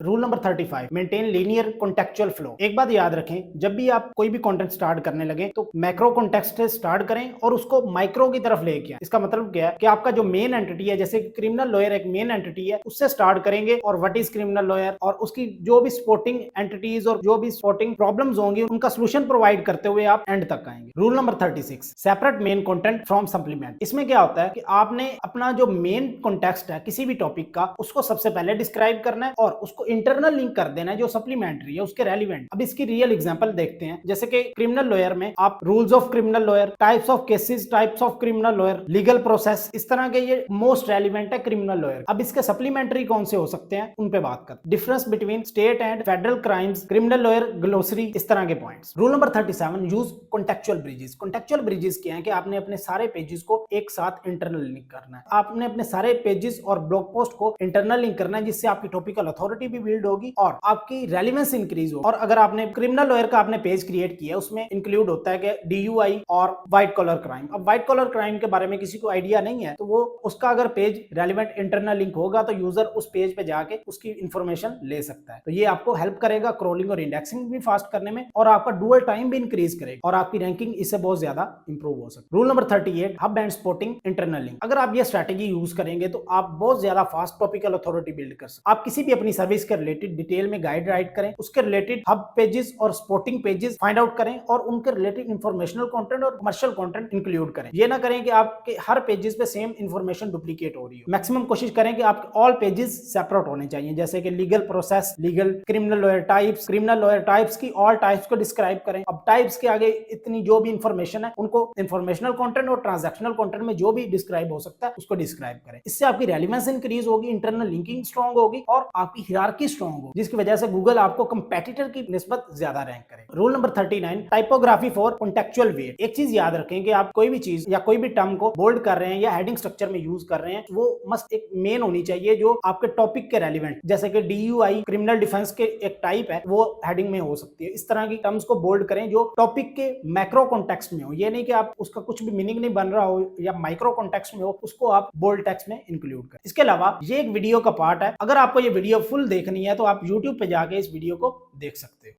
Rule number 35, maintain linear contextual flow. एक बात याद रखें, जब भी आप कोई भी कंटेंट स्टार्ट करने लगे तो मैक्रो कॉन्टेक्स्ट से स्टार्ट करें और उसको माइक्रो की तरफ लेके आए। इसका मतलब क्या है कि आपका जो मेन एंटिटी है, जैसे क्रिमिनल लॉयर एक मेन एंटिटी है, उससे स्टार्ट करेंगे और व्हाट इज क्रिमिनल लॉयर और उसकी जो भी सपोर्टिंग एंटिटीज और जो भी सपोर्टिंग प्रॉब्लम्स होंगी उनका सोल्यूशन प्रोवाइड करते हुए आप एंड तक आएंगे। Rule number 36, separate main content from supplement. इसमें क्या होता है कि आपने अपना जो मेन कॉन्टेक्स्ट है किसी भी टॉपिक का, उसको सबसे पहले डिस्क्राइब करना है और उसको इंटरनल लिंक कर देना है जो सप्लीमेंट्री है उसके रेलिवेंट। अब इसकी रियल एग्जांपल देखते हैं, जैसे कि क्रिमिनल लॉयर में आप rules of criminal lawyer, types of cases, types of criminal lawyer, legal process, इस तरह के ये मोस्ट रेलिवेंट है क्रिमिनल लॉयर। अब इसके सप्लीमेंट्री कौन से हो सकते हैं उन पे बात कर, difference between state and federal crimes, criminal lawyer glossary, इस तरह के points. Rule number 37, use contextual bridges. Contextual bridges क्या है कि आपने अपने सारे पेजेस को एक साथ इंटरनल लिंक करना है। आपने अपने सारे पेजेस और ब्लॉग पोस्ट को इंटरनल लिंक करना है, जिससे आपकी टॉपिकल अथॉरिटी भी बिल्ड होगी और आपकी रेलिवेंस इंक्रीज होगी। और अगर आपने क्रिमिनल लॉयर का आपने पेज क्रिएट किया, उसमें इंक्लूड होता है कि डीयूआई और व्हाइट कॉलर क्राइम। अब व्हाइट कॉलर क्राइम के बारे में किसी को आइडिया नहीं है, तो वो उसका अगर पेज रेलिवेंट इंटरनल लिंक होगा तो यूजर उस पेज पे जाके उसकी इंफॉर्मेशन ले सकता है। तो ये आपको हेल्प करेगा क्रॉलिंग और इंडेक्सिंग भी फास्ट करने में, और आपका डुअल टाइम भी इंक्रीज करेगा और आपकी रैंकिंग इससे बहुत ज्यादा इंप्रूव हो सकती है। Rule number 38, hub and spotting internal link. अगर आप ये स्ट्रैटेजी यूज करेंगे तो आप बहुत ज्यादा फास्ट टॉपिकल अथॉरिटी बिल्ड कर सकते हैं। आप किसी भी अपनी सर्विस के रिलेटेड डिटेल में गाइड राइट करें, उसके रिलेटेड हब पेजेस और स्पॉटिंग पेजेस फाइंड आउट करें और उनके रिलेटेड इंफॉर्मेशनल कंटेंट और कमर्शियल कंटेंट इंक्लूड करें। ये ना करें कि आपके हर पेजेस पे सेम इंफॉर्मेशन डुप्लीकेट हो रही हो। मैक्सिमम कोशिश करें कि आपके ऑल पेजेस सेपरेट होने चाहिए, जैसे कि legal process, legal, criminal lawyer types की ऑल टाइप्स को डिस्क्राइब करें। अब टाइप्स के आगे इतनी जो भी इंफॉर्मेशन है उनको इंफॉर्मेशनल कंटेंट और ट्रांजैक्शनल कंटेंट में जो भी डिस्क्राइब हो सकता है उसको डिस्क्राइब करें। इससे आपकी रेलिवेंस इंक्रीज होगी, इंटरनल लिंकिंग स्ट्रांग होगी और आपकी हियरार्की स्ट्रांग होगी, जिसकी वजह से गूगल आपको कंपेटिटर की निस्बत ज्यादा रैंक करेगा। Rule number 39, typography for contextual weight. एक चीज याद रखें कि आप कोई भी चीज या कोई भी टर्म को बोल्ड कर रहे हैं या हेडिंग स्ट्रक्चर में यूज कर रहे हैं, वो मस्ट एक मेन होनी चाहिए जो आपके टॉपिक के रेलिवेंट, जैसे कि डीयूआई क्रिमिनल डिफेंस के एक टाइप है, वो हेडिंग में हो सकती है। इस तरह की टर्म्स को बोल्ड करें जो टॉपिक के मैक्रो कॉन्टेक्स्ट में हो। ये नहीं कि आप उसका कुछ भी मीनिंग नहीं बन रहा हो या माइक्रो कॉन्टेक्स्ट में हो, उसको आप बोल्ड टेक्स्ट में इंक्लूड करें। इसके अलावा ये एक वीडियो का पार्ट है, अगर आपको ये वीडियो फुल देखनी है तो आप यूट्यूब पे जाके इस वीडियो को देख सकते हो।